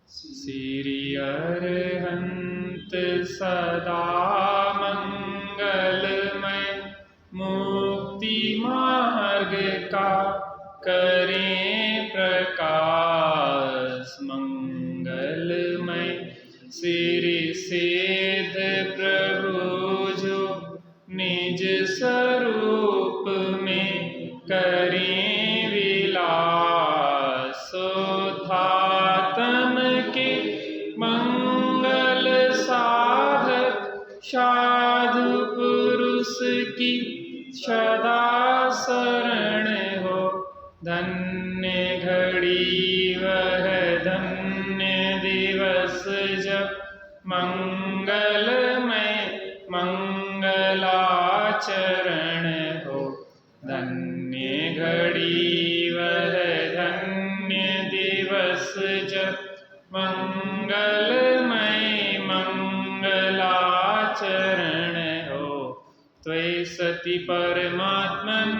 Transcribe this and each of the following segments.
श्री अरहंत सदा मंगलमय, मुक्ति मार्ग का करें प्रकाश मंगलमय। श्री सिद्ध प्रभु जो निज स्वरूप में करें विलास, शुद्धात्म के मंगल साधक साधु पुरुष की सदा शरण हो। धन्य घड़ी वह धन्य दिवस जब मंगलमय मंगलाचरण हो। धन्य घड़ी वह धन्य दिवस जब मंगलमय मंगलाचरण हो। त्वयि सति परमात्मन्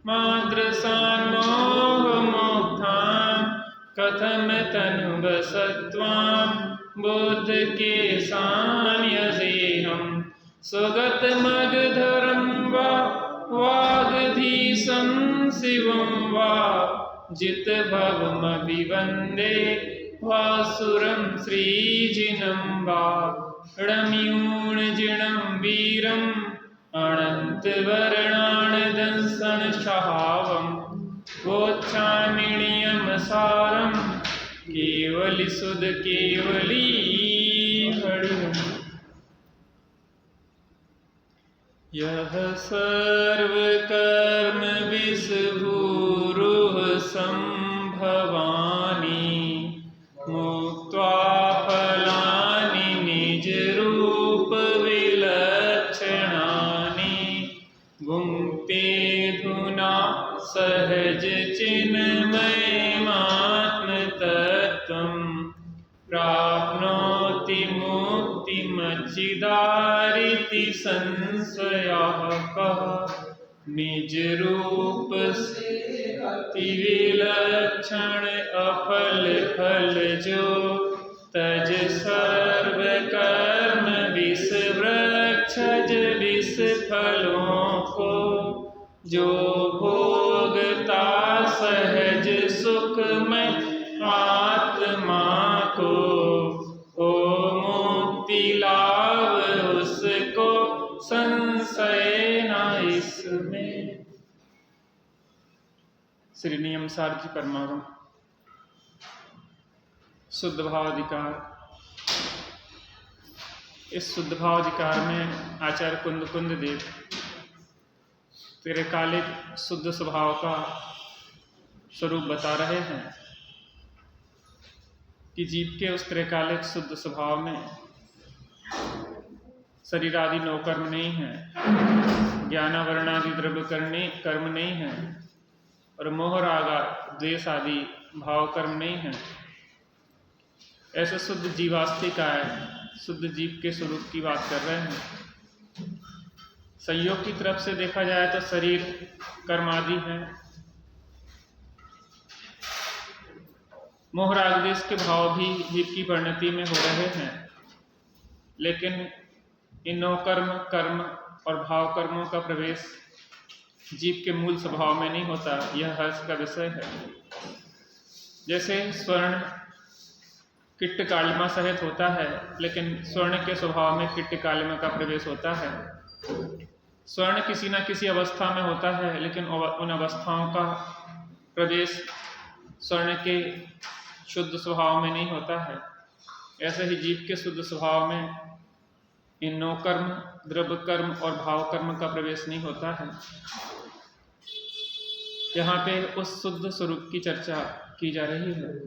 माद्रसान्मोहमोक्तान् कथम तनुभसत्त्वां बुद्ध के सान्यसेहं। स्वगतमगधरं वा वागधीशं शिवं वा जितभवमपि वन्दे वासुरं श्रीजिनं वा। णम्यूणजिणं वीरम् अनन्तवर्णानदंसनशावं वोच्छामिणीयं सारं केवली सुध केवली हरिः। यः सर्वकर्म विस्फुरुः संभवानि मुक्त्वा फलानि निज रूप विलक्षणानि। भुङ्क्ते धुना सहज चिन्मयमात्मतत्त्वं प्राप्नोति मुक्तिमच्चिदारिति संशयः कः। निज रूप से अति विलक्षण अफल फल जो तज सर्व कर्म विष वृक्षज विष फलों को। जो भोगता सहज सुखमय आत्मा को, ओ मुक्ति लाभ उसको संशय न इसमें। श्री नियम सार जी परमागम शुद्ध भाव अधिकार। इस शुद्ध भाव अधिकार में आचार्य कुंद देव त्रिकालिक शुद्ध स्वभाव का स्वरूप बता रहे हैं कि जीव के उस त्रिकालिक शुद्ध स्वभाव में शरीर आदि नौ कर्म नहीं है, ज्ञानावरण आदि द्रव्य कर्म नहीं है, और मोह राग द्वेष आदि भाव कर्म नहीं है। ऐसे शुद्ध जीवास्तिक आय शुद्ध जीव के स्वरूप की बात कर रहे हैं। संयोग की तरफ से देखा जाए तो शरीर कर्म आदि है, मोह राग द्वेष के भाव भी जीव की परिणति में हो रहे हैं, लेकिन इन नौ कर्म और भाव कर्मों का प्रवेश जीव के मूल स्वभाव में नहीं होता। यह हर्ष का विषय है। जैसे स्वर्ण किट्ट कालिमा सहित होता है, लेकिन स्वर्ण के स्वभाव में किट्ट कालिमा का प्रवेश होता है। स्वर्ण किसी न किसी अवस्था में होता है, लेकिन उन अवस्थाओं का प्रवेश स्वर्ण के शुद्ध स्वभाव में नहीं होता है। ऐसे ही जीव के शुद्ध स्वभाव में इन नौ कर्म, द्रव्य कर्म और भाव कर्म का प्रवेश नहीं होता है। यहाँ पे उस शुद्ध स्वरूप की चर्चा की जा रही है।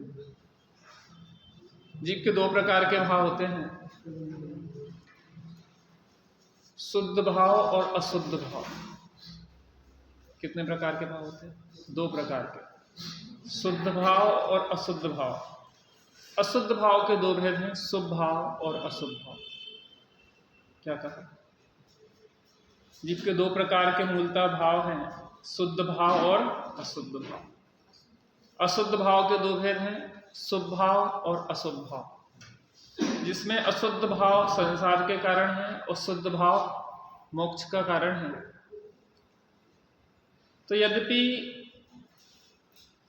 जीव के दो प्रकार के भाव होते हैं, शुद्ध भाव और अशुद्ध भाव। कितने प्रकार के भाव होते हैं? दो प्रकार के, शुद्ध भाव और अशुद्ध भाव। अशुद्ध भाव के दो भेद हैं, शुभ भाव और अशुभ भाव। क्या कहा? जीव के दो प्रकार के मूलतः भाव हैं, शुद्ध भाव और अशुद्ध भाव। अशुद्ध भाव के दो भेद हैं, शुभ भाव और अशुभ भाव, जिसमें अशुद्ध भाव संसार के कारण है और शुद्ध भाव मोक्ष का कारण है। तो यद्यपि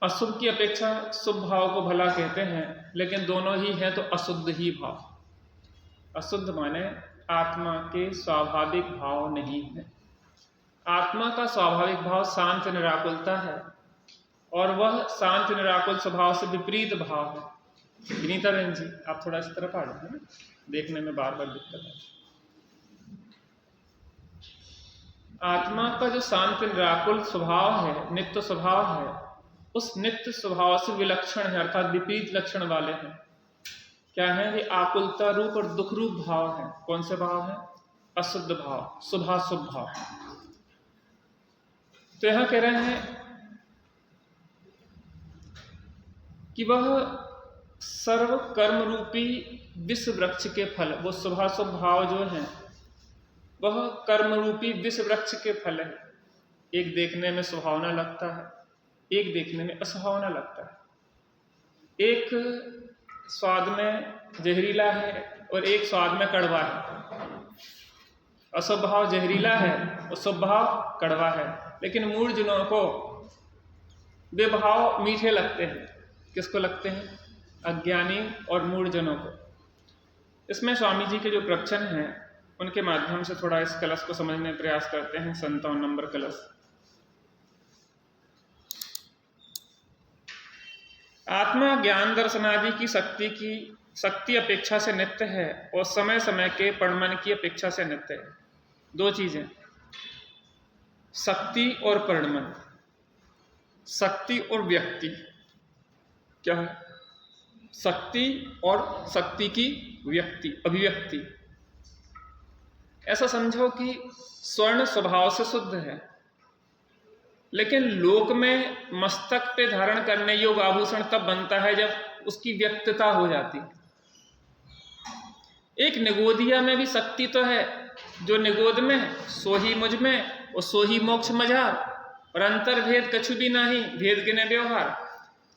अशुभ की अपेक्षा शुभ भाव को भला कहते हैं, लेकिन दोनों ही हैं तो अशुद्ध ही भाव। अशुद्ध माने आत्मा के स्वाभाविक भाव नहीं है। आत्मा का स्वाभाविक भाव शांत निराकुलता है, और वह शांत निराकुल स्वभाव से विपरीत भाव है। विनीता बहन जी, आप थोड़ा इस तरफ आ जाए ना, देखने में बार बार दिक्कत है। आत्मा का जो शांत निराकुल स्वभाव है, नित्य स्वभाव है, उस नित्य स्वभाव से विलक्षण है, अर्थात विपरीत लक्षण वाले हैं। क्या है? ये आकुलता रूप और दुख रूप भाव है। कौन से भाव है? अशुद्ध भाव, शुभाशुभ भाव। तो यहां कह रहे हैं कि वह सर्व कर्म रूपी विष वृक्ष के फल, वो शुभाशुभ भाव जो है वह कर्म रूपी विष वृक्ष के फल है। एक देखने में सुहावना लगता है, एक देखने में असुहावना लगता है। एक स्वाद में जहरीला है और एक स्वाद में कड़वा है। अशुभ भाव जहरीला है और शुभ भाव कड़वा है, लेकिन मूढ़ जनों को वे भाव मीठे लगते हैं। किसको लगते हैं? अज्ञानी और मूढ़ जनों को। इसमें स्वामी जी के जो प्रवचन हैं उनके माध्यम से थोड़ा इस कलश को समझने का प्रयास करते हैं। 57 नंबर कलश। आत्मा ज्ञान दर्शन आदि की शक्ति अपेक्षा से नित्य है और समय समय के परिणमन की अपेक्षा से नित्य है। दो चीजें, शक्ति और परिणमन, शक्ति और व्यक्ति। क्या है? शक्ति और शक्ति की व्यक्ति, अभिव्यक्ति। ऐसा समझो कि स्वर्ण स्वभाव से शुद्ध है, लेकिन लोक में मस्तक पे धारण करने योग्य आभूषण तब बनता है जब उसकी व्यक्तता हो जाती। एक निगोदिया में भी शक्ति तो है, जो निगोद में है सो ही मुझ में और सो ही मोक्ष मझार, और अंतर भेद कछु भी नहीं, भेद गिने व्यवहार।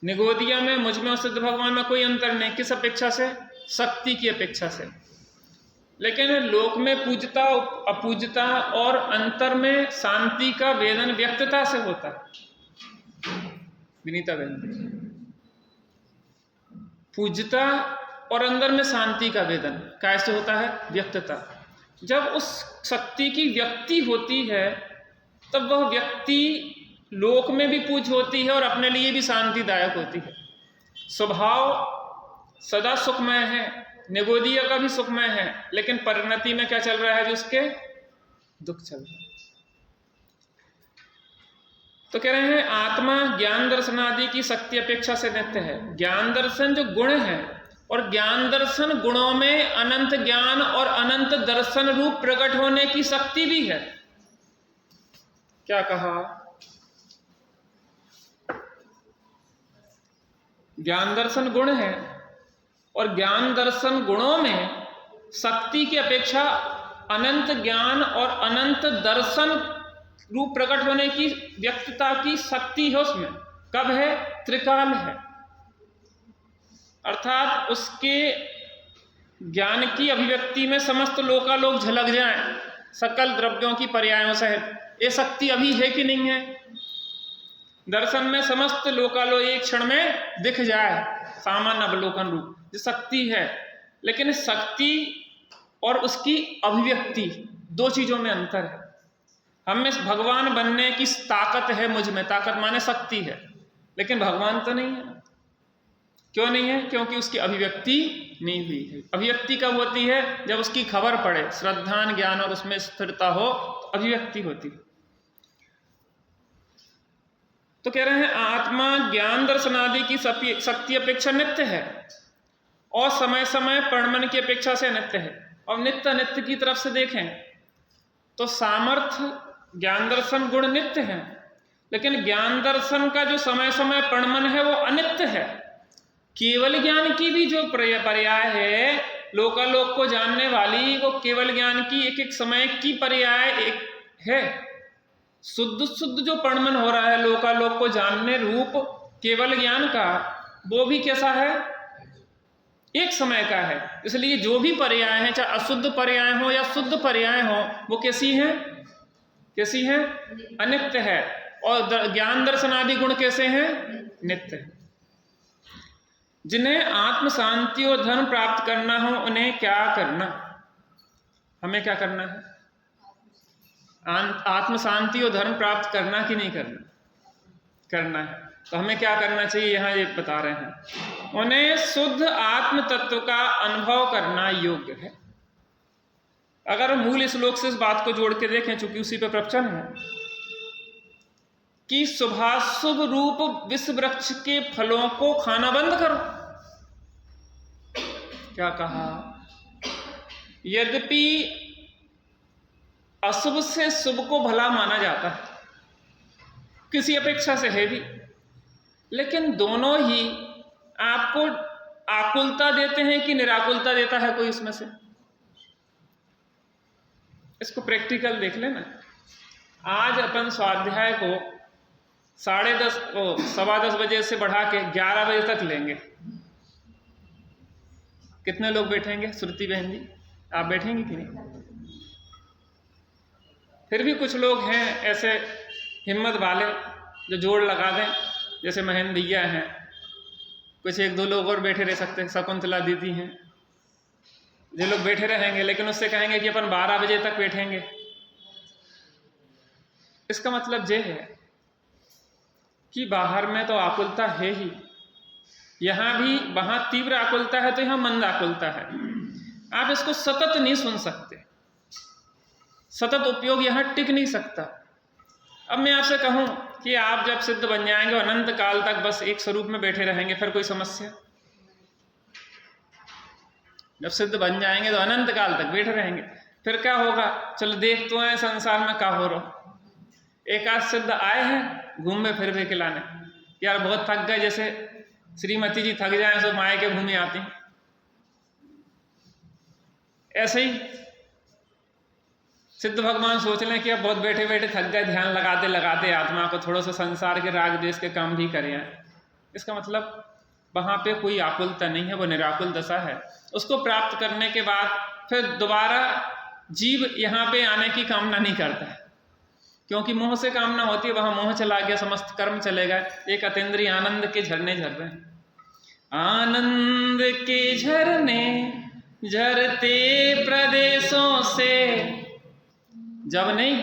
निगोदिया में, मुझ में और सिद्ध भगवान में कोई अंतर नहीं। किस अपेक्षा से? शक्ति की अपेक्षा से। लेकिन लोक में पूजता अपूजता और अंतर में शांति का वेदन व्यक्तता से होता है। विनीता बहन, पूजता और अंदर में शांति का वेदन कैसे होता है? व्यक्तता। जब उस शक्ति की व्यक्ति होती है तब वह व्यक्ति लोक में भी पूज होती है और अपने लिए भी शांतिदायक होती है। स्वभाव सदा सुखमय है, निगोदिया का भी सुखमय है, लेकिन परिणति में क्या चल रहा है? जो उसके दुख चल रहा है। तो कह रहे हैं आत्मा ज्ञान दर्शन आदि की शक्ति अपेक्षा से नित्य है। ज्ञान दर्शन जो गुण है, और ज्ञान दर्शन गुणों में अनंत ज्ञान और अनंत दर्शन रूप प्रकट होने की शक्ति भी है। क्या कहा? ज्ञान दर्शन गुण है और ज्ञान दर्शन गुणों में शक्ति की अपेक्षा अनंत ज्ञान और अनंत दर्शन रूप प्रकट होने की व्यक्तता की शक्ति है उसमें। कब है? त्रिकाल है, अर्थात उसके ज्ञान की अभिव्यक्ति में समस्त लोकालोक झलक जाए, सकल द्रव्यों की पर्यायों सहित। ये शक्ति अभी है कि नहीं है? दर्शन में समस्त लोकालोक एक क्षण में दिख जाए, सामान्य अवलोकन रूप, ये शक्ति है। लेकिन शक्ति और उसकी अभिव्यक्ति, दो चीजों में अंतर है। हमें भगवान बनने की ताकत है, मुझ में ताकत माने शक्ति है, लेकिन भगवान तो नहीं है। क्यों नहीं है? क्योंकि उसकी अभिव्यक्ति नहीं हुई है। अभिव्यक्ति कब होती है? जब उसकी खबर पड़े, श्रद्धान ज्ञान और उसमें स्थिरता हो, तो अभिव्यक्ति होती है। तो कह रहे हैं आत्मा ज्ञान दर्शन आदि की शक्ति अपेक्षा नित्य है और समय समय परिणमन की अपेक्षा से नित्य है। और नित्य अनित्य की तरफ से देखें तो सामर्थ्य ज्ञान दर्शन गुण नित्य है, लेकिन ज्ञान दर्शन का जो समय समय परिणमन है वो अनित्य है। केवल ज्ञान की भी जो पर्याय है, लोकालोक को जानने वाली, वो केवल ज्ञान की एक एक समय की पर्याय एक है। शुद्ध जो परिणमन हो रहा है लोकालोक को जानने रूप केवल ज्ञान का, वो भी कैसा है, एक समय का है। इसलिए जो भी पर्याय हैं, चाहे अशुद्ध पर्याय हो या शुद्ध पर्याय हो, वो कैसी हैं, कैसी हैं, अनित्य है। और ज्ञान दर्शन आदि गुण कैसे हैं, नित्य है। जिन्हें आत्म शांति और धर्म प्राप्त करना हो उन्हें क्या करना, हमें क्या करना है, आत्म शांति और धर्म प्राप्त करना कि नहीं करना, करना है। तो हमें क्या करना चाहिए, यहां ये बता रहे हैं, उन्हें शुद्ध आत्म तत्व का अनुभव करना योग्य है। अगर हम मूल श्लोक से इस बात को जोड़ के देखें, चूंकि उसी पे प्रवचन है, कि शुभाशुभ रूप विष वृक्ष के फलों को खाना बंद करो। क्या कहा, यद्यपि अशुभ से शुभ को भला माना जाता है, किसी अपेक्षा से है भी, लेकिन दोनों ही आपको आकुलता देते हैं कि निराकुलता देता है कोई इसमें से, इसको प्रैक्टिकल देख लेना। आज अपन स्वाध्याय को 10:30 बजे से बढ़ा के 11 बजे तक लेंगे। कितने लोग बैठेंगे, श्रुति बहन जी आप बैठेंगे कि नहीं? फिर भी कुछ लोग हैं ऐसे हिम्मत वाले जो जोड़ लगा दें, जैसे महेंद्र भैया हैं, कुछ 1-2 लोग और बैठे रह सकते हैं, शकुंतला दीदी हैं, जो लोग बैठे रहेंगे, लेकिन उससे कहेंगे कि अपन 12 बजे तक बैठेंगे। इसका मतलब यह है कि बाहर में तो आकुलता है ही, यहां भी, वहां तीव्र आकुलता है तो यहां मंद आकुलता है। आप इसको सतत नहीं सुन सकते, सतत उपयोग यहां टिक नहीं सकता। अब मैं आपसे कहूं कि आप जब सिद्ध बन जाएंगे और अनंत काल तक बस एक स्वरूप में बैठे रहेंगे, फिर कोई समस्या? जब सिद्ध बन जाएंगे तो अनंत काल तक बैठे रहेंगे, फिर क्या होगा? चलो देख तो है संसार में क्या हो रहा। एक आध सिद्ध आए हैं घूमे फिर भी खिलाने, यार बहुत थक गए, जैसे श्रीमती जी थक जाए तो माए के घूमे आती हैं, ऐसे ही सिद्ध भगवान सोच लें कि अब बहुत बैठे बैठे थक गए, ध्यान लगाते लगाते आत्मा को थोड़ा सा संसार के राग देश के काम भी करें। इसका मतलब वहां पे कोई आकुलता नहीं है, वो निराकुल दशा है। उसको प्राप्त करने के बाद फिर दोबारा जीव यहाँ पे आने की कामना नहीं करता है, क्योंकि मोह से कामना होती है, वहां मोह चला गया, समस्त कर्म चले गए, एक अतीन्द्रिय आनंद के झरने झर रहे हैं। आनंद के झरने झरते प्रदेशों से, जब नहीं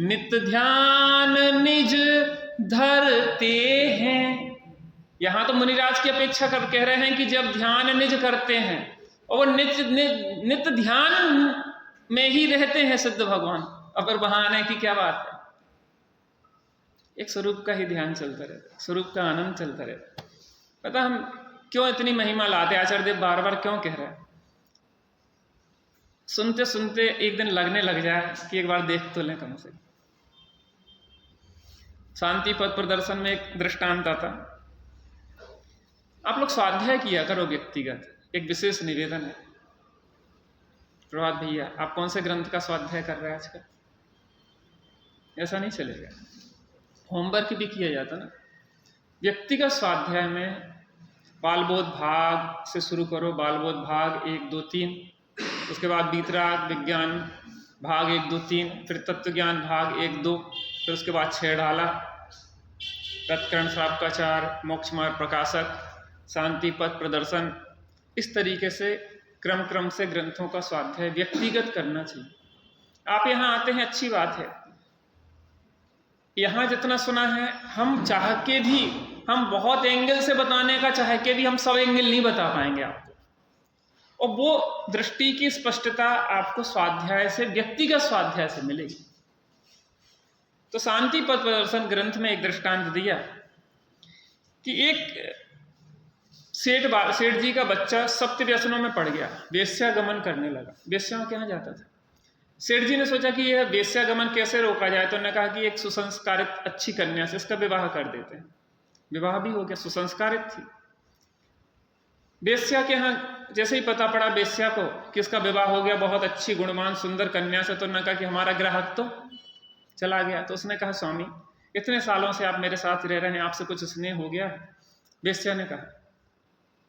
नित्य ध्यान निज धरते हैं। यहां तो मुनिराज की अपेक्षा कर कह रहे हैं कि जब ध्यान निज करते हैं और वो नित्य ध्यान में ही रहते हैं सिद्ध भगवान, अगर वहां आने की क्या बात है? एक स्वरूप का ही ध्यान चलता रहता, स्वरूप का आनंद चलता रहता। पता हम क्यों इतनी महिमा लाते, आचार्य देव बार बार क्यों कह रहे हैं? सुनते सुनते एक दिन लगने लग जाए कि एक बार देख तो लें कम से। शांति पद प्रदर्शन में एक दृष्टांत आता, आप लोग स्वाध्याय किया करो व्यक्तिगत, एक विशेष निवेदन है। प्रभात भैया आप कौन से ग्रंथ का स्वाध्याय कर रहे हैं आजकल? ऐसा नहीं चलेगा, होमवर्क भी किया जाता ना। व्यक्तिगत स्वाध्याय में बालबोध भाग से शुरू करो, बालबोध भाग 1, 2, 3, उसके बाद वीतराग विज्ञान भाग 1, 2, 3, फिर तत्व ज्ञान भाग 1, 2, फिर उसके बाद छेड़ाला, तत्कर्ण श्रावकाचार, मोक्ष मार्ग प्रकाशक, शांति पथ प्रदर्शन। इस तरीके से क्रम से ग्रंथों का स्वाध्याय व्यक्तिगत करना चाहिए। आप यहाँ आते हैं, अच्छी बात है। यहाँ जितना सुना है, हम चाह के भी, हम बहुत एंगल से बताने का चाह के भी हम सब एंगल नहीं बता पाएंगे आपको, और वो दृष्टि की स्पष्टता आपको स्वाध्याय से, व्यक्तिगत स्वाध्याय से मिलेगी। तो शांति पथ प्रदर्शन ग्रंथ में एक दृष्टांत दिया कि एक सेठ जी का बच्चा सप्त व्यसनों में पड़ गया, वेश्यागमन करने लगा, वेश्याओं के यहाँ जाता था। सेठ जी ने सोचा कि यह वेश्यागमन कैसे रोका जाए, तो उन्होंने कहा कि एक सुसंस्कारित अच्छी कन्या से इसका विवाह कर देते हैं। विवाह भी हो गया, सुसंस्कारित थी। वेश्या के यहाँ जैसे ही पता पड़ा वेश्या को कि इसका विवाह हो गया बहुत अच्छी गुणवान सुंदर कन्या से, तो उन्होंने कहा कि हमारा ग्राहक तो चला गया। तो उसने कहा स्वामी इतने सालों से आप मेरे साथ रह रहे हैं, आपसे कुछ स्नेह हो गया, वेश्या ने कहा।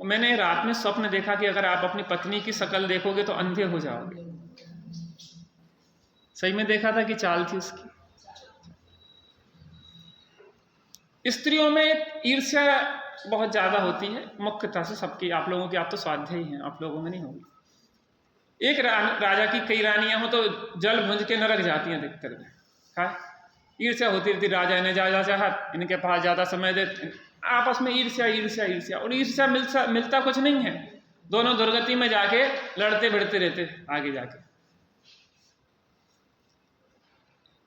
और मैंने रात में स्वप्न देखा कि अगर आप अपनी पत्नी की शक्ल देखोगे तो अंधे हो जाओगे। सही में देखा था कि चाल थी उसकी। स्त्रियों में ईर्ष्या बहुत ज्यादा होती है मुख्यतः से सबकी। आप लोगों की, आप तो स्वाध्यायी हैं, आप लोगों में नहीं होगी। एक राजा की कई रानियां हो तो जल भुंज के नरक जाती हैं अधिकतर में। ईर्ष्या होती रहती, राजा ने ज्यादा चाहत, इनके पास ज्यादा समय दे, आपस में ईर्ष्या ईर्ष्या ईर्ष्या। और ईर्ष्या मिलता कुछ नहीं है, दोनों दुर्गति में जाके लड़ते भिड़ते रहते आगे जाके।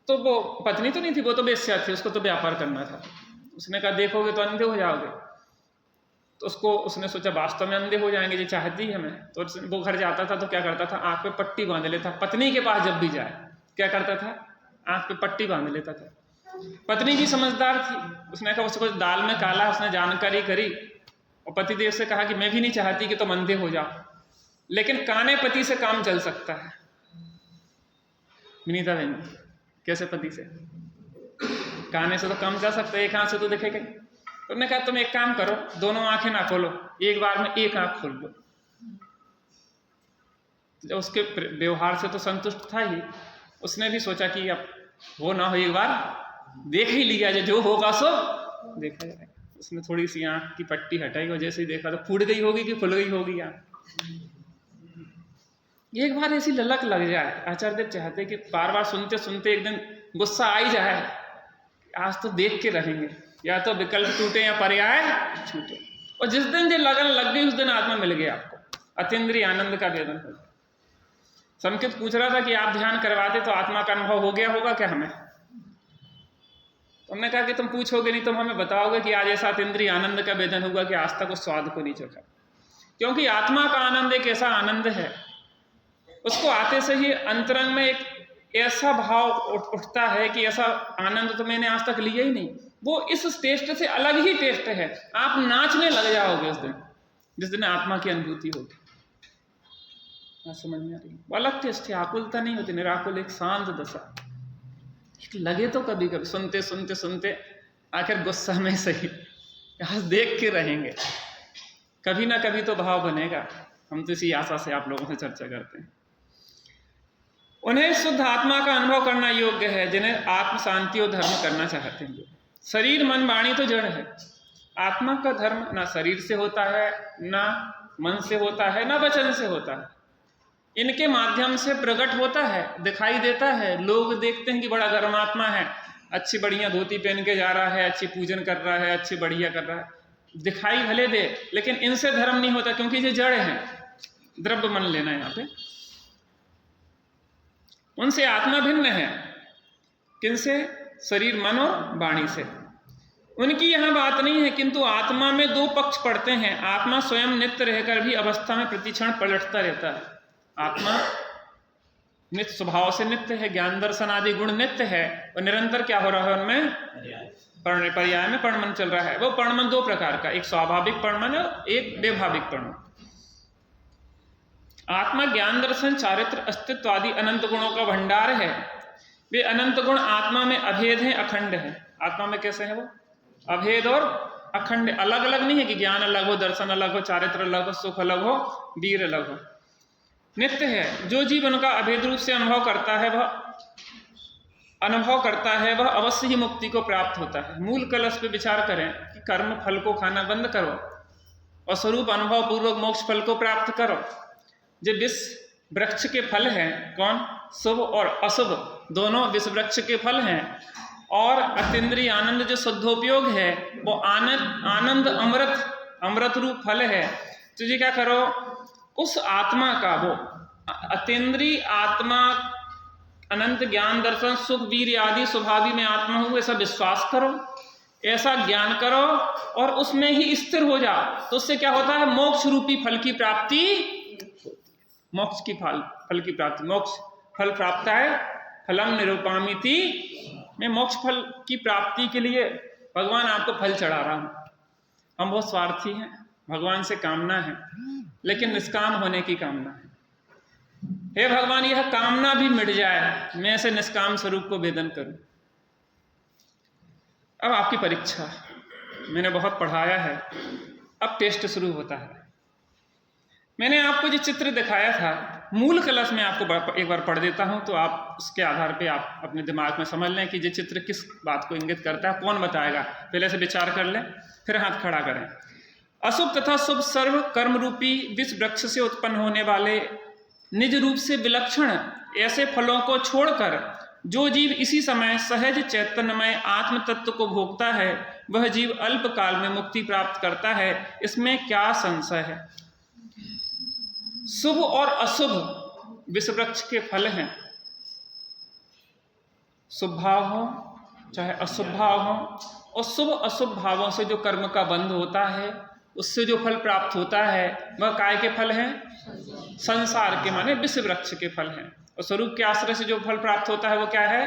तो वो पत्नी तो नहीं थी, वो तो वेश्या थी, उसको तो व्यापार करना था। उसने कहा देखोगे तो अंधे हो जाओगे। तो उसने सोचा वास्तव में अंधे हो जाएंगे, ये चाहती है हमें। तो वो घर जाता था तो क्या करता था, आंख पे पट्टी बांध लेता। पत्नी के पास जब भी जाए क्या करता था, आंख पे पट्टी बांध लेता था। पत्नी भी समझदार थी, उसने कहा उसको दाल में काला, उसने जानकारी करी और पतिदेव से कहा कि मैं भी नहीं चाहती कि तुम अंधे हो जाओ, लेकिन काने पति से काम चल सकता है। विनीता बहन, कैसे पति से? काने से तो काम चल सकता है, एक आंख से तो दिखेगा। तो उन्होंने कहा तुम एक काम करो, दोनों आंखें ना खोलो, एक बार में एक आंख खोल लो। जब उसके व्यवहार से तो संतुष्ट था ही, उसने भी सोचा कि अब वो ना हो, एक बार देख ही लिया, जो होगा सो देखा जाएगा। उसने थोड़ी सी आंख की पट्टी हटाई और जैसे ही देखा तो फूट गई होगी कि खुल गई होगी आंख। एक बार ऐसी ललक लग जाए, आचार्य देव चाहते कि बार बार सुनते सुनते एक दिन गुस्सा आ ही जाए, आज तो देख के रहेंगे, या तो विकल्प टूटे या पर्याय छूटे। और जिस दिन ये लगन लग गई उस दिन आत्मा मिल गया आपको, अतीन्द्रिय आनंद का वेदन हो गया। संकेत पूछ रहा था कि आप ध्यान करवाते तो आत्मा का अनुभव हो गया होगा क्या हमें? तो हमने कहा कि तुम पूछोगे नहीं, तुम हमें बताओगे कि आज ऐसा अतीन्द्रिय आनंद का वेदन होगा कि आज तक उस स्वाद को नहीं चखा। क्योंकि आत्मा का आनंद एक ऐसा आनंद है, उसको आते से ही अंतरंग में एक ऐसा भाव उठता है कि ऐसा आनंद तो मैंने आज तक लिया ही नहीं। वो इस टेस्ट से अलग ही टेस्ट है, आप नाचने लग जाओगे उस दिन, जिस दिन आत्मा की अनुभूति होगी। समझ में आ रही? वो अलग टेस्ट है, आकुलता नहीं होती, निराकुल एक शांत दशा। लगे तो कभी कभी सुनते सुनते सुनते आखिर गुस्सा में सही आज देख के रहेंगे, कभी ना कभी तो भाव बनेगा। हम तो इसी आशा से आप लोगों से चर्चा करते हैं। उन्हें शुद्ध आत्मा का अनुभव करना योग्य है जिन्हें आत्म शांति और धर्म करना चाहते हैं। शरीर मन वाणी तो जड़ है, आत्मा का धर्म ना शरीर से होता है, ना मन से होता है, ना वचन से होता है। इनके माध्यम से प्रकट होता है, दिखाई देता है। लोग देखते हैं कि बड़ा धर्मात्मा है, अच्छी बढ़िया धोती पहन के जा रहा है, अच्छी पूजन कर रहा है, अच्छी बढ़िया कर रहा है, दिखाई भले दे, लेकिन इनसे धर्म नहीं होता, क्योंकि ये जड़ है। द्रव्य मन लेना यहाँ पे, उनसे आत्मा भिन्न है। किनसे? शरीर मन और वाणी से। उनकी यहां बात नहीं है, किंतु आत्मा में दो पक्ष पड़ते हैं। आत्मा स्वयं नित्य रहकर भी अवस्था में प्रतिक्षण पलटता रहता है। आत्मा नित्य स्वभाव से नित्य है, ज्ञान दर्शन आदि गुण नित्य है, और निरंतर क्या हो रहा है उनमें? पर्याय में पर्णमन चल रहा है। वो पर्णमन दो प्रकार का, एक स्वाभाविक पर्णमन और एक वैभाविक पर्णमन। आत्मा ज्ञान दर्शन चारित्र अस्तित्व आदि अनंत गुणों का भंडार है। वे अनंत गुण आत्मा में अभेद हैं, अखंड है। आत्मा में कैसे है वो? अभेद और अखंड, अलग अलग नहीं है कि ज्ञान अलग हो, दर्शन अलग हो, चारित्र अलग हो, सुख अलग हो, वीर अलग हो। नित्य है। जो जीव उनका अभेद रूप से अनुभव करता है वह अवश्य ही मुक्ति को प्राप्त होता है। मूल कलश पे विचार करें कि कर्म फल को खाना बंद करो और स्वरूप अनुभव पूर्वक मोक्ष फल को प्राप्त करो। जो विष वृक्ष के फल हैं, कौन? शुभ और अशुभ दोनों विष वृक्ष के फल हैं। और अतीन्द्रिय आनंद जो शुद्धोपयोग है वो आनंद अमृत रूप फल है। तो ये क्या करो, उस आत्मा का, वो अतीन्द्रिय आत्मा अनंत ज्ञान दर्शन सुख वीर आदि स्वभावी में आत्मा हूं, ऐसा विश्वास करो, ऐसा ज्ञान करो और उसमें ही स्थिर हो जाओ। तो उससे क्या होता है? मोक्ष रूपी फल की प्राप्ति, मोक्ष की फल की प्राप्ति। मोक्ष फल प्राप्त है, फलम निरूपामिति। मैं मोक्ष फल की प्राप्ति के लिए भगवान आपको फल चढ़ा रहा हूं। हम बहुत स्वार्थी हैं, भगवान से कामना है, लेकिन निष्काम होने की कामना है। हे भगवान, यह कामना भी मिट जाए, मैं ऐसे निष्काम स्वरूप को वेदन करूं। अब आपकी परीक्षा, मैंने बहुत पढ़ाया है। अब टेस्ट शुरू होता है। मैंने आपको जो चित्र दिखाया था, मूल कलश में आपको एक बार पढ़ देता हूं, तो आप उसके आधार पे आप अपने दिमाग में समझ लें कि ये चित्र किस बात को इंगित करता है। कौन बताएगा? पहले से विचार कर लें, फिर हाथ खड़ा करें। अशुभ तथा शुभ सर्व कर्म रूपी विष वृक्ष से उत्पन्न होने वाले निज रूप से विलक्षण ऐसे फलों को छोड़कर जो जीव इसी समय सहज चैतन्यमय आत्म तत्व को भोगता है, वह जीव अल्प काल में मुक्ति प्राप्त करता है। इसमें क्या संशय है? शुभ और अशुभ विष वृक्ष के फल हैं। शुभ भाव हो चाहे अशुभ भाव हो, और शुभ अशुभ भावों से जो कर्म का बंध होता है, उससे जो फल प्राप्त होता है, वह काय के फल हैं? संसार के, माने विष वृक्ष के फल हैं। और स्वरूप के आश्रय से जो फल प्राप्त होता है वो क्या है?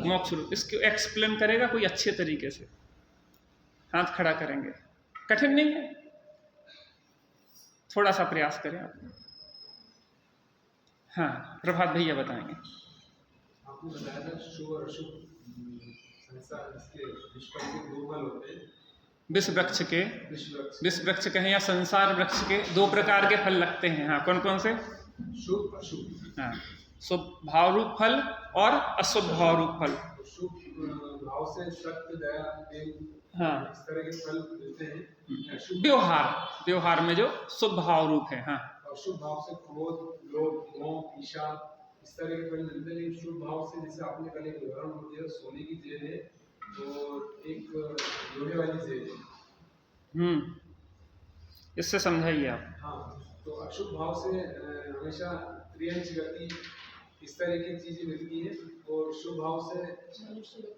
मोक्ष रूप। इसको एक्सप्लेन करेगा कोई अच्छे तरीके से। हाथ खड़ा करेंगे, कठिन नहीं है, थोड़ा सा प्रयास करें आप। हाँ, प्रभात भैया बताएंगे। आपने बताया था शुभ और अशुभ संसार इसके विश्व के दो फल होते हैं। विष वृक्ष के, विष वृक्ष कहें या संसार वृक्ष के, दो प्रकार के फल लगते हैं। हाँ, कौन कौन से? शुभ अशुभ। हाँ, शुभ भाव रूप फल और अशुभ भाव रूप फल। शुभ भाव से सत्य, दया, प्रेम, हाँ, इस तरह के फल मिलते हैं। व्यवहार में जो शुभ भाव रूप है। हाँ, और शुभ भाव से क्रोध, लोभ, मोह, ईर्ष्या, इस तरह के फल मिलते हैं। शुभ भाव से, जैसे आपने कल एक उदाहरण दिया, सोने की जेल है और एक लोहे वाली जेल है। इससे समझाइए आप। हाँ, तो अशुभ भाव से हमेशा त्रियंच गति, इस तरह की चीजें मिलती है, और शुभ भाव से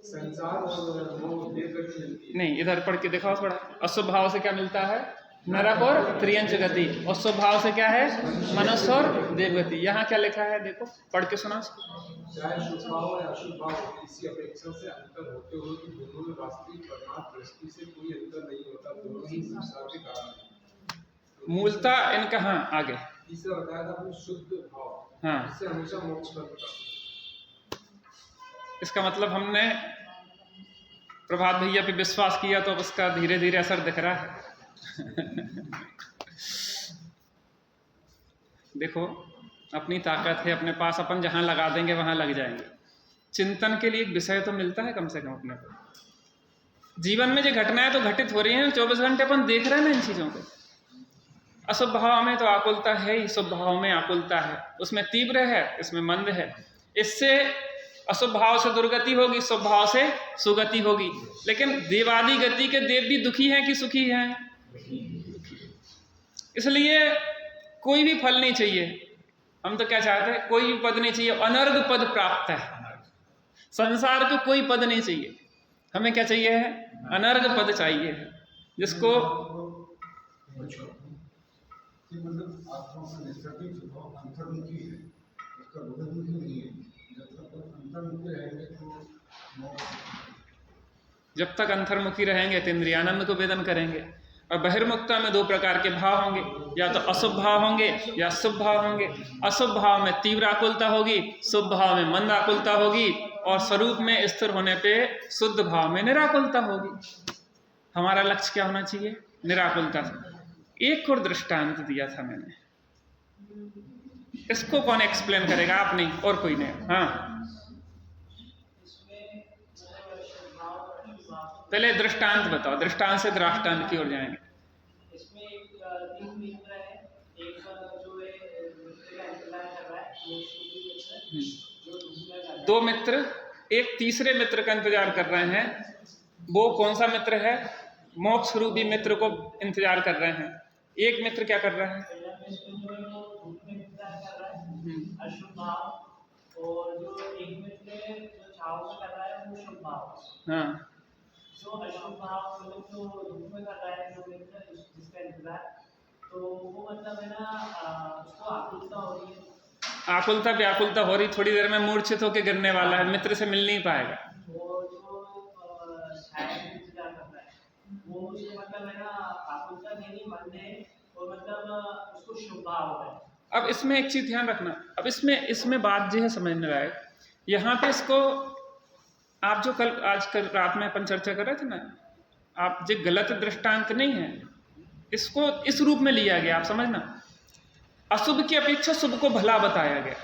संसार और मोह, देव गति मिलती है। नहीं, इधर पढ़ के दिखाओ थोड़ा। अशुभ भाव से क्या मिलता है? नरक और त्रियंच गति। और शुभ भाव से क्या है? मनुष्य और देवगति। यहाँ क्या लिखा है देखो, पढ़ के सुना। चाहे शुभ भाव या अशुभ भाव, इसी अपेक्षा से अंतर होते हुए कि दोनों में वास्तविक परमात्म दृष्टि से कोई अंतर नहीं होता, दोनों ही संसार के कारण है। मूलता इनका। हाँ, आगे तीसरा बताया था आपने शुद्ध भाव। हाँ, इससे हमेशा मोक्ष प्राप्त। इसका मतलब हमने प्रभात भैया पे विश्वास किया तो अब उसका धीरे धीरे असर दिख रहा है। देखो, अपनी ताकत है अपने पास, अपन जहां लगा देंगे वहां लग जाएंगे। चिंतन के लिए एक विषय तो मिलता है कम से कम अपने को। जीवन में जो घटनाएं तो घटित हो रही हैं, 24 घंटे अपन देख रहे हैं ना इन चीजों को। अशुभ भाव में तो आकुलता है ही, शुभ भाव में आकुलता है, उसमें तीव्र है, इसमें मंद है। इससे अशुभ भाव से दुर्गति होगी, शुभ भाव से सुगति होगी। लेकिन देवादि गति के देव भी दुखी हैं कि सुखी हैं? इसलिए कोई भी फल नहीं चाहिए। हम तो क्या चाहते हैं? कोई भी पद नहीं चाहिए, अनर्घ पद प्राप्त है। संसार को कोई पद नहीं चाहिए, हमें क्या चाहिए है? अनर्घ पद चाहिए, जिसको मतलब आत्मा का निष्ठित स्वभाव अंतर्मुखी है, उसका बहिर्मुखी नहीं है। जब तक अंतर्मुखी रहेंगे तो इंद्रियानंद को वेदन करेंगे। और बहिर्मुखता में दो प्रकार के भाव होंगे, या तो अशुभ भाव होंगे या शुभ भाव होंगे। अशुभ भाव में तीव्र आकुलता होगी, शुभ भाव में मंद आकुलता होगी, और स्वरूप में स्थिर होने पे शुद्ध भाव में निराकुलता होगी। हमारा लक्ष्य क्या होना चाहिए? निराकुलता। एक और दृष्टांत दिया था मैंने, इसको कौन एक्सप्लेन करेगा? आप नहीं और कोई नहीं। हाँ, पहले दृष्टांत बताओ, दृष्टांत से दृष्टांत की ओर जाएंगे। इसमें एक तीन मित्र है, एक जो है मित्र का इंतजार कर रहा है, वो जो दूसरा दो मित्र एक तीसरे मित्र का इंतजार कर रहे हैं। वो कौन सा मित्र है? मोक्ष रूपी मित्र को इंतजार कर रहे हैं। एक मित्र क्या कर रहा है? अशुभ भाव, और जो एक मित्र जो छाव में कर रहा है वो शुभ भाव। हाँ, जो अशुभ भाव मतलब जो धूप में कर रहा है जो मित्र जिसका इंतजार, तो वो मतलब है ना, उसको आकुलता हो रही है। आकुलता व्याकुलता हो रही, थोड़ी देर में मूर्छित होकर गिरने वाला है, मित्र से मिल नहीं पाएगा। वो जो शायद इंतजार कर रहा है, वो उसको मतलब है ना आकुलता नहीं मन है, और मतलब उसको शुभ भाव है। अब इसमें एक चीज ध्यान रखना, अब इसमें बात जो है समझने लायक, यहाँ पे इसको आप जो आज कल रात में अपन चर्चा कर रहे थे ना, आप जो गलत दृष्टांत नहीं है, इसको इस रूप में लिया गया, आप समझना, अशुभ की अपेक्षा शुभ को भला बताया गया।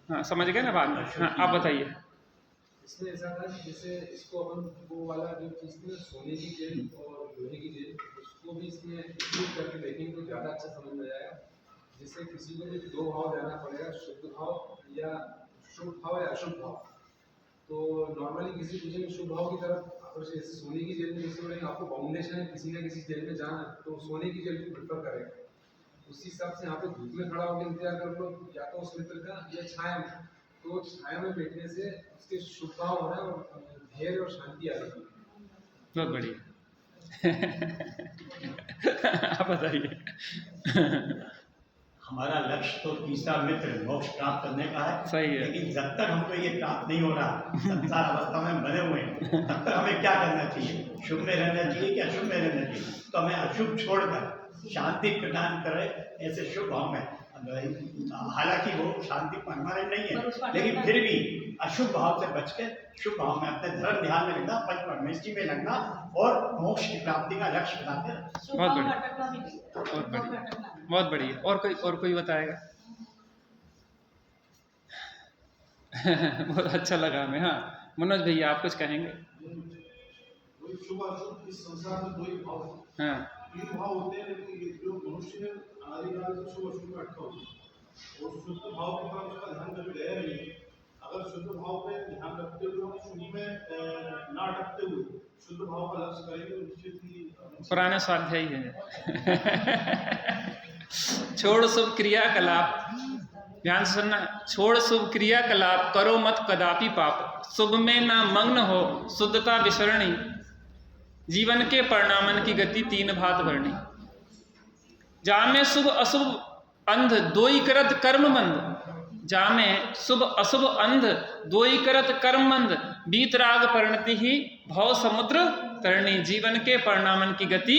हाँ समझ गए ना बात में? हाँ आप बताइए। इसमें ऐसा था कि जैसे इसको अपन वो वाला जो चीज़ थी ना, सोने की जेल और लोहे की जेल, उसको भी इसमें इंक्लूड करके देखेंगे तो ज़्यादा अच्छा समझ में आएगा। जैसे किसी को भी दो भाव लेना पड़ेगा, शुद्ध भाव या शुभ भाव या अशुभ भाव। तो नॉर्मली किसी पूछेंगे शुभ भाव की तरफ, जैसे सोने की जेल में जैसे बोलेंगे आपको फाउंडेशन है किसी ना किसी जेल में जाना, तो सोने की जेल को प्रेफर करेगा। उसी हिसाब से यहाँ पे धूप में खड़ा होकर इंतजार कर लो, या तो उस मित्र का या छाया में, तो छाया में बैठने से उसके शुभ भाव हो रहा है और धैर्य और शांति आ रही है। बहुत बढ़िया। आप बताइए। हमारा लक्ष्य तो तीसरा मित्र मोक्ष प्राप्त करने का है। सही है। लेकिन जब तक हमको ये प्राप्त नहीं हो रहा, संसार अवस्था में बने हुए हैं, तब तक हमें क्या करना चाहिए? शुभ में रहना चाहिए कि अशुभ में रहना चाहिए? तो हमें अशुभ छोड़कर शांति प्रदान करे ऐसे शुभ भाव में, हालांकि वो शांति परमानेंट नहीं है, लेकिन फिर भी अशुभ भाव से बच के शुभ भाव में अपने धर्म ध्यान में लगना, पंच परमेष्टि में लगना और मोक्ष की प्राप्ति का लक्ष्य बनाते रहना। बहुत बढ़िया, बहुत बढ़िया, बहुत बढ़िया। और कोई बताएगा? बहुत अच्छा लगा हमें। हाँ मनोज भैया आप कुछ कहेंगे? शुभ अशुभ इस संसार में दो ही भाव है। हाँ तीन भाव होते हैं, लेकिन ये जो मनुष्य है अनादिकाल से शुभ अशुभ में अटका हुआ है, और शुद्ध भाव की तरफ उसका ध्यान कभी गया नहीं है। अगर शुद्ध भाव पे ध्यान रखते हुए हम शुभ में ना अटकते हुए शुद्ध भाव का लक्ष्य करेंगे तो निश्चित ही पुराने स्वाध्याय है। छोड़ शुभ क्रियाकलाप, ध्यान से सुनना, छोड़ शुभ क्रियाकलाप, करो मत कदापि पाप, शुभ में ना मग्न हो, शुद्धता विसरणी, जीवन के परिणामन की गति तीन भात भरनी, जामे शुभ अशुभ अंध दोई करत कर्म मंद, जामे शुभ अशुभ अंध दोई करत कर्म मंद, बीतराग परिणति ही भव समुद्र तरणी, जीवन के परिणामन की गति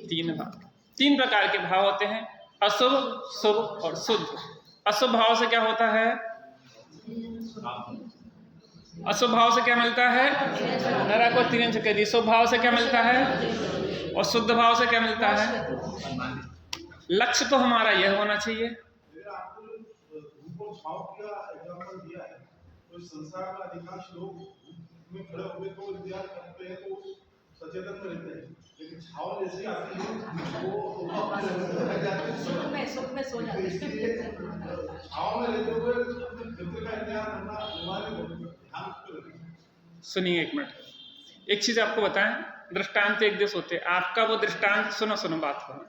तीन भाग। तीन प्रकार के भाव होते हैं, अशुभ, शुभ और शुद्ध। अशुभ भाव से क्या होता है? अशुभ भाव से क्या मिलता है? नरा को 3 इंच कह दी। शुभ भाव से क्या मिलता है? और शुद्ध भाव से क्या मिलता है? लक्ष्य तो हमारा यह होना चाहिए। आपको धूप और छाव का एग्जांपल दिया है, तो संसार में अधिकांश लोग धूप में खड़े होकर तो इंतजार करते हैं, तो सचेतन में रहते हैं, लेकिन छाव जैसी आती है वो सुख में सो जाते हैं। छाव में रहते हुए अपने मित्र का इंतजार करना अनिवार्य है। सुनिए एक मिनट, एक चीज आपको बताएं, दृष्टांत एक दिवस होते, आपका वो दृष्टांत सुनो बात को।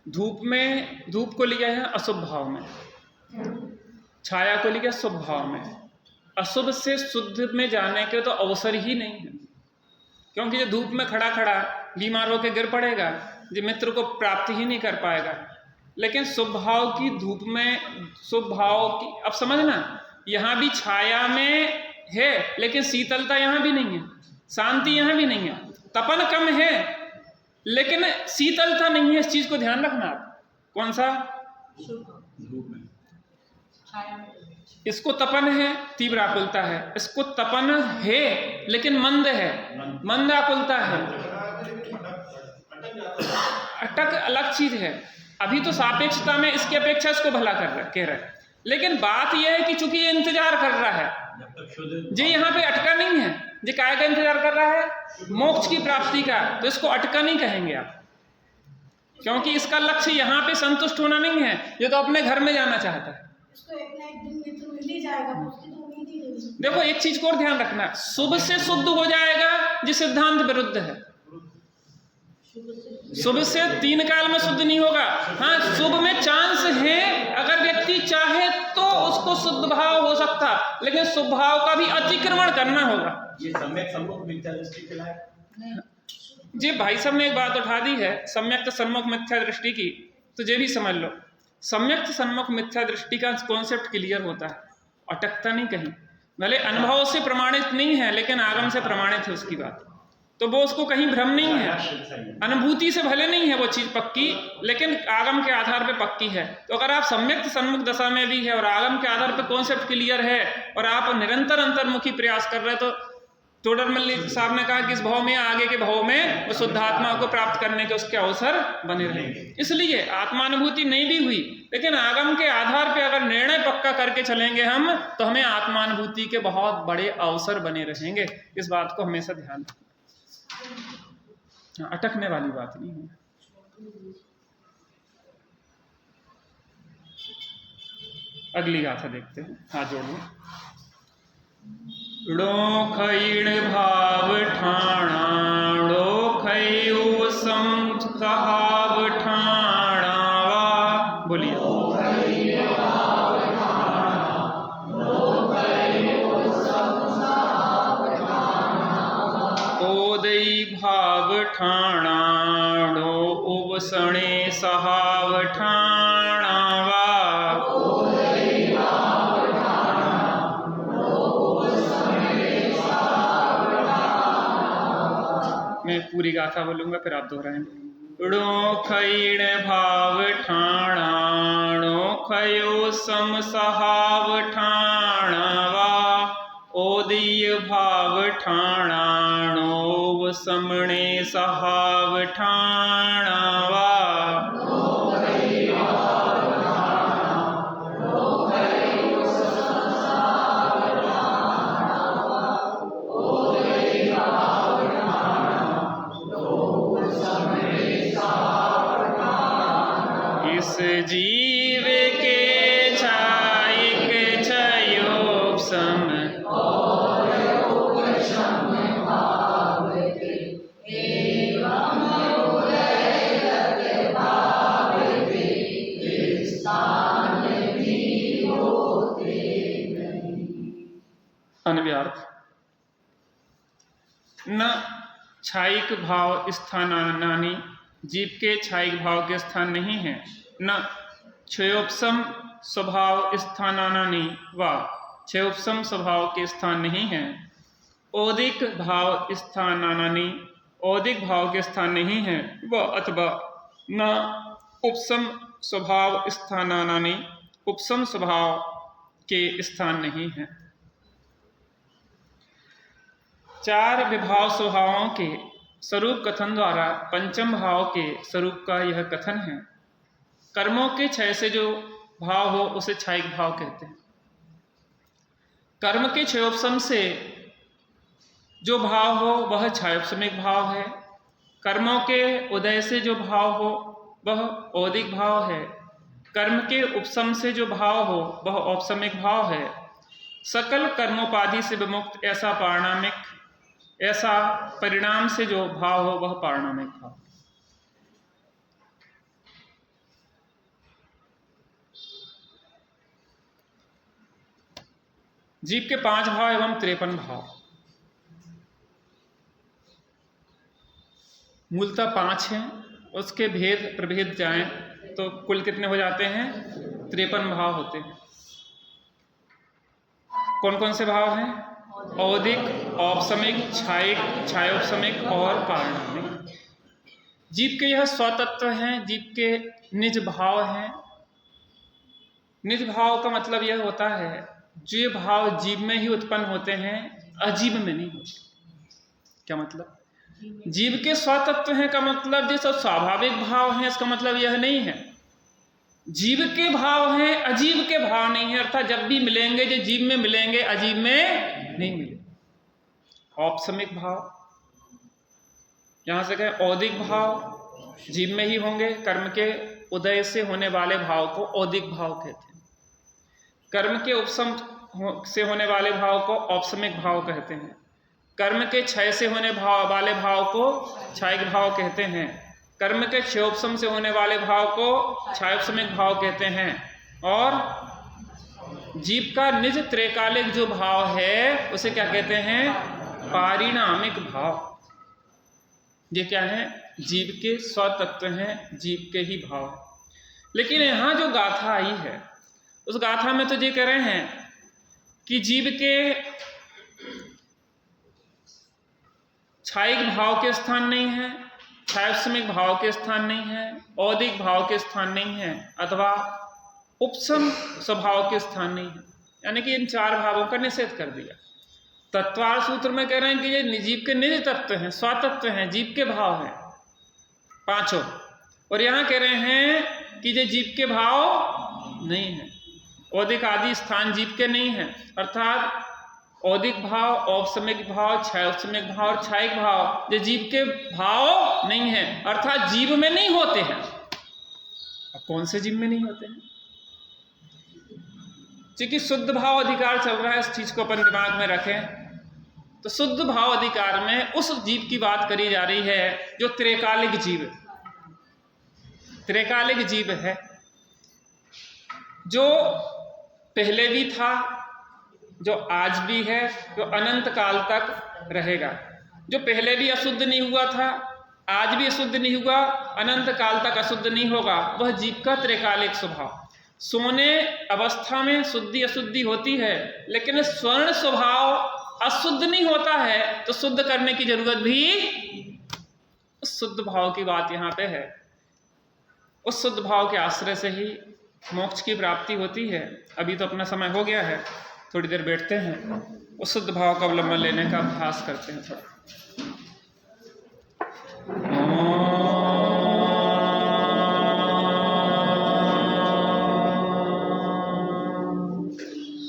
धूप को लिया है अशुभ भाव में, छाया को लिया शुभ भाव में। अशुभ से शुद्ध में जाने के तो अवसर ही नहीं है, क्योंकि जो धूप में खड़ा बीमार होकर गिर पड़ेगा, जो मित्र को प्राप्ति ही नहीं कर पाएगा। लेकिन शुभ भाव की धूप में, शुभ भाव की, अब समझना, यहाँ भी छाया में है लेकिन शीतलता यहाँ भी नहीं है, शांति यहाँ भी नहीं है, तपन कम है लेकिन शीतलता नहीं है। इस चीज को ध्यान रखना आप। कौन सा? धूप में इसको तपन है, तीव्र आकुलता है। इसको तपन है लेकिन मंद है, मंद आकुलता है। अटक अलग चीज है। अभी तो सापेक्षता में इसकी अपेक्षा इसको भला कह रहा है, लेकिन बात यह है कि चूंकि ये इंतजार कर रहा है, जी यहाँ पे अटका नहीं है, जी काय का इंतजार कर रहा है? मोक्ष की प्राप्ति का। तो इसको अटका नहीं कहेंगे आप, क्योंकि इसका लक्ष्य यहाँ पे संतुष्ट होना नहीं है, ये तो अपने घर में जाना चाहता है। देखो एक चीज को और ध्यान रखना, शुभ से शुद्ध हो जाएगा जो सिद्धांत विरुद्ध है। शुभ से 3 काल में शुद्ध नहीं होगा। हाँ, शुभ में चांस है, अगर व्यक्ति चाहे तो उसको शुद्ध भाव हो सकता, लेकिन शुभ भाव का भी अतिक्रमण करना होगा। ये सम्यक सम्मुख मिथ्या दृष्टि के लायक। जी भाई साहब ने एक बात उठा दी है, सम्यक सन्मुख मिथ्या दृष्टि की, तो ये भी समझ लो। सम्यक सन्मुख मिथ्या दृष्टि का कॉन्सेप्ट क्लियर होता है, अटकता नहीं कहीं। भले अनुभव से प्रमाणित नहीं है लेकिन आगम से प्रमाणित है उसकी बात, तो वो उसको कहीं भ्रम नहीं है। अनुभूति से भले नहीं है वो चीज पक्की, लेकिन आगम के आधार पे पक्की है। तो अगर आप सम्यक सन्मुख दशा में भी है और आगम के आधार पे कॉन्सेप्ट क्लियर है और आप निरंतर अंतर्मुखी प्रयास कर रहे हैं, तो तोडरमल्ली साहब ने कहा कि इस भाव में आगे के भाव में वो शुद्ध आत्मा को प्राप्त करने के उसके अवसर बने रहेंगे। इसलिए आत्मानुभूति नहीं भी हुई, लेकिन आगम के आधार पे अगर निर्णय पक्का करके चलेंगे हम, तो हमें आत्मानुभूति के बहुत बड़े अवसर बने रहेंगे। इस बात को हमेशा ध्यान रखना, अटकने वाली बात नहीं है। अगली गाथा देखते हैं, हाथ जोड़ो। ड़ोखैण भाव ठाणा ड़ोखैयो समसहाव ठाणा वा। बोलिए। ओदई भाव ठाणा ड़ो उवसणे सहाव ठाणा वा। मैं पूरी गाथा बोलूंगा, फिर आप दोहराएंगे। ड़ोखैण भाव ठाणा ड़ोखयो समसहाव ठाणा वा। ओदीय भाव ठाणा ड़ोव समणे सहाव ठाणा वा। इस जीव के छायिक छयोपम अन्व्यार्थ। न छायिक भाव स्थानानि, जीव के छायिक भाव के स्थान नहीं है। न क्षयोपम स्वभाव स्थानानि व क्षयोपम स्वभाव के स्थान नहीं है। औदिक भाव स्थानानि, औदिक भाव के स्थान नहीं है। व अथवा न उपसम स्वभाव स्थानानि, उपसम स्वभाव के स्थान नहीं है। चार विभाव स्वभावों के स्वरूप कथन द्वारा पंचम भाव के स्वरूप का यह कथन है। कर्मों के क्षय से जो भाव हो उसे क्षयिक भाव कहते हैं। कर्म के क्षयोपशम से जो भाव हो वह क्षयोपशमिक भाव है। कर्मों के उदय से जो भाव हो वह औदिक भाव है। कर्म के उपशम से जो भाव हो वह औपशमिक भाव है। सकल कर्मोपाधि से विमुक्त ऐसा परिणाम से जो भाव हो वह पारणामिक भाव। जीव के 5 भाव एवं 53 भाव, मूलतः 5 हैं। उसके भेद प्रभेद जाएं तो कुल कितने हो जाते हैं? 53 भाव होते हैं। कौन कौन से भाव हैं? औदिक, औपशमिक, क्षायिक, क्षयोपशमिक और पारणामिक। जीव के यह स्वतत्व हैं, जीव के निज भाव हैं। निज भाव का मतलब यह होता है जो भाव जीव में ही उत्पन्न होते हैं, अजीव में नहीं होते। क्या मतलब? जीव के स्वतत्व हैं का मतलब जैसा स्वाभाविक भाव है, इसका मतलब यह नहीं है जीव के भाव हैं, अजीव के भाव नहीं है। अर्थात जब भी मिलेंगे जो जीव में मिलेंगे, अजीव में नहीं मिले। औपशमिक भाव, यहां से कहें औदिक भाव जीव में ही होंगे। कर्म के उदय से होने वाले भाव को औदिक भाव कहते हैं। कर्म के उपशम से होने वाले भाव को औपशमिक भाव कहते हैं। कर्म के क्षय से होने वाले भाव को क्षयिक भाव कहते हैं। कर्म के क्षयोपशम से होने वाले भाव को क्षयोपशमिक भाव कहते हैं। और जीव का निज त्रैकालिक जो भाव है उसे क्या कहते हैं? पारिणामिक भाव। ये क्या है? जीव के स्वतत्व हैं, जीव के ही भाव है। लेकिन यहाँ जो गाथा आई है उस गाथा में तो ये कह रहे हैं कि जीव के क्षयिक भाव के स्थान नहीं है, क्षयोपशमिक भाव के स्थान नहीं है, औदिक भाव के स्थान नहीं है, अथवा उपशम स्वभाव के स्थान नहीं है। यानी कि इन 4 भावों का निषेध कर दिया। तत्वार्थ सूत्र में कह रहे हैं कि ये जीव के निज तत्व हैं, स्वातत्व हैं, जीव के भाव हैं पांचों। और यहाँ कह रहे हैं कि ये जीव के भाव नहीं है। औदिक आदि स्थान जीव के नहीं है, अर्थात औदिक भाव, औपसमिक भाव, क्षयोपसमिक भाव और क्षयिक भाव ये जीव के भाव नहीं है, अर्थात जीव में नहीं होते हैं। अब कौन से जीव में नहीं होते हैं? क्योंकि शुद्ध भाव अधिकार चल रहा है, इस चीज को अपन दिमाग में रखें। तो शुद्ध भाव अधिकार में उस जीव की बात करी जा रही है जो त्रिकालिक जीव, त्रिकालिक जीव है, जो पहले भी था, जो आज भी है, जो अनंत काल तक रहेगा। जो पहले भी अशुद्ध नहीं हुआ था, आज भी अशुद्ध नहीं हुआ, अनंत काल तक अशुद्ध नहीं होगा, वह जीव का त्रिकालिक स्वभाव। सोने अवस्था में शुद्धि अशुद्धि होती है, लेकिन स्वर्ण स्वभाव अशुद्ध नहीं होता है, तो शुद्ध करने की जरूरत भी उस शुद्ध भाव की बात यहाँ पे है। उस शुद्ध भाव के आश्रय से ही मोक्ष की प्राप्ति होती है। अभी तो अपना समय हो गया है, थोड़ी देर बैठते हैं, उस शुद्ध भाव का अवलंबन लेने का अभ्यास करते हैं थोड़ा।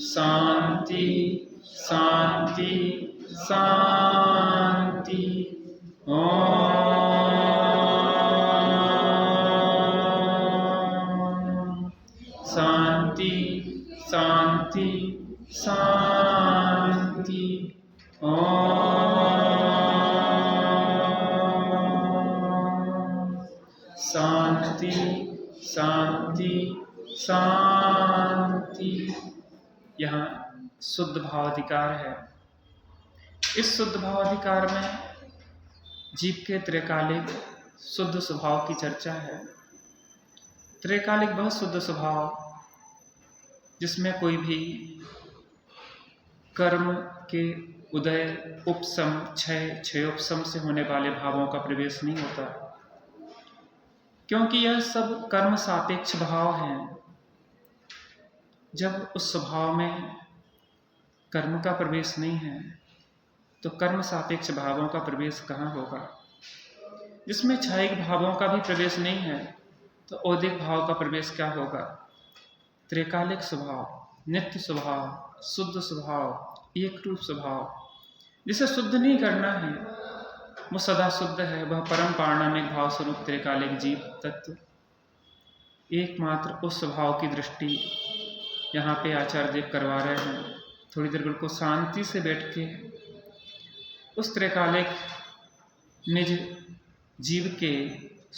शांति शांति शांति। शांति शांति शांति। शांति शांति शांति। यहाँ शुद्ध भावाधिकार है। इस शुद्ध भावाधिकार में जीव के त्रिकालिक शुद्ध स्वभाव की चर्चा है। त्रिकालिक बहुत शुद्ध स्वभाव, जिसमें कोई भी कर्म के उदय, उपसम, क्षय, क्षयोपसम से होने वाले भावों का प्रवेश नहीं होता, क्योंकि यह सब कर्म सापेक्ष भाव हैं। जब उस स्वभाव में कर्म का प्रवेश नहीं है, तो कर्म सापेक्ष भावों का प्रवेश कहाँ होगा? जिसमें क्षयिक भावों का भी प्रवेश नहीं है, तो औदिक भाव का प्रवेश क्या होगा? त्रिकालिक स्वभाव, नित्य स्वभाव, शुद्ध स्वभाव, एक रूप स्वभाव, जिसे शुद्ध नहीं करना है, वो सदा शुद्ध है, वह परम पारणामिक भाव स्वरूप त्रिकालिक जीव तत्व। एकमात्र उस स्वभाव की दृष्टि यहाँ पे आचार्य देव करवा रहे हैं। थोड़ी देर बिल्कुल शांति से बैठ के उस त्रिकालिक निज जीव के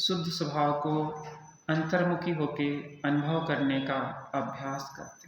शुद्ध स्वभाव को अंतर्मुखी होके अनुभव करने का अभ्यास करते हैं।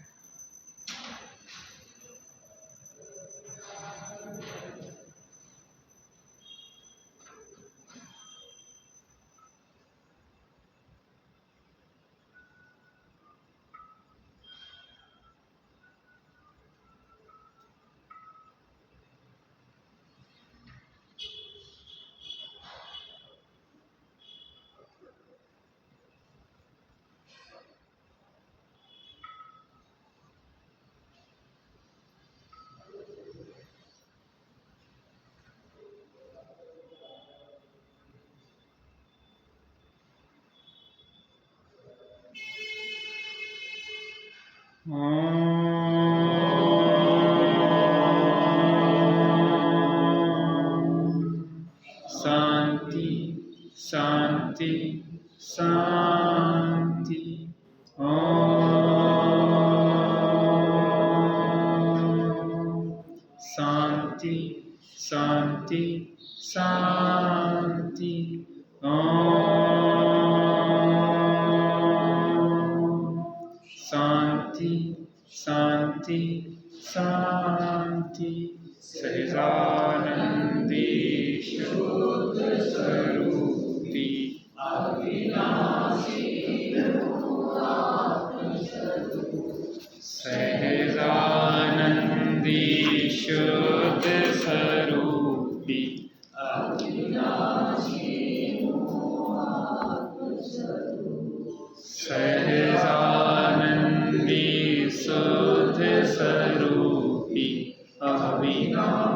शांति शांति शांति। शांति शांति शांति। शांति शांति शांति। सहजानंदी शुद्ध स्वरूपी सहजानंदी शुद्ध स्वरूपी सहजानंदी शुद्ध स्वरूपी अविनाशी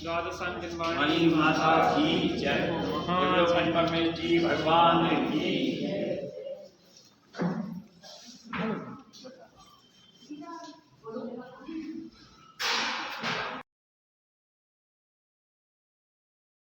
द्वादशांग वाणी माता की जय। परमेश जी भगवान की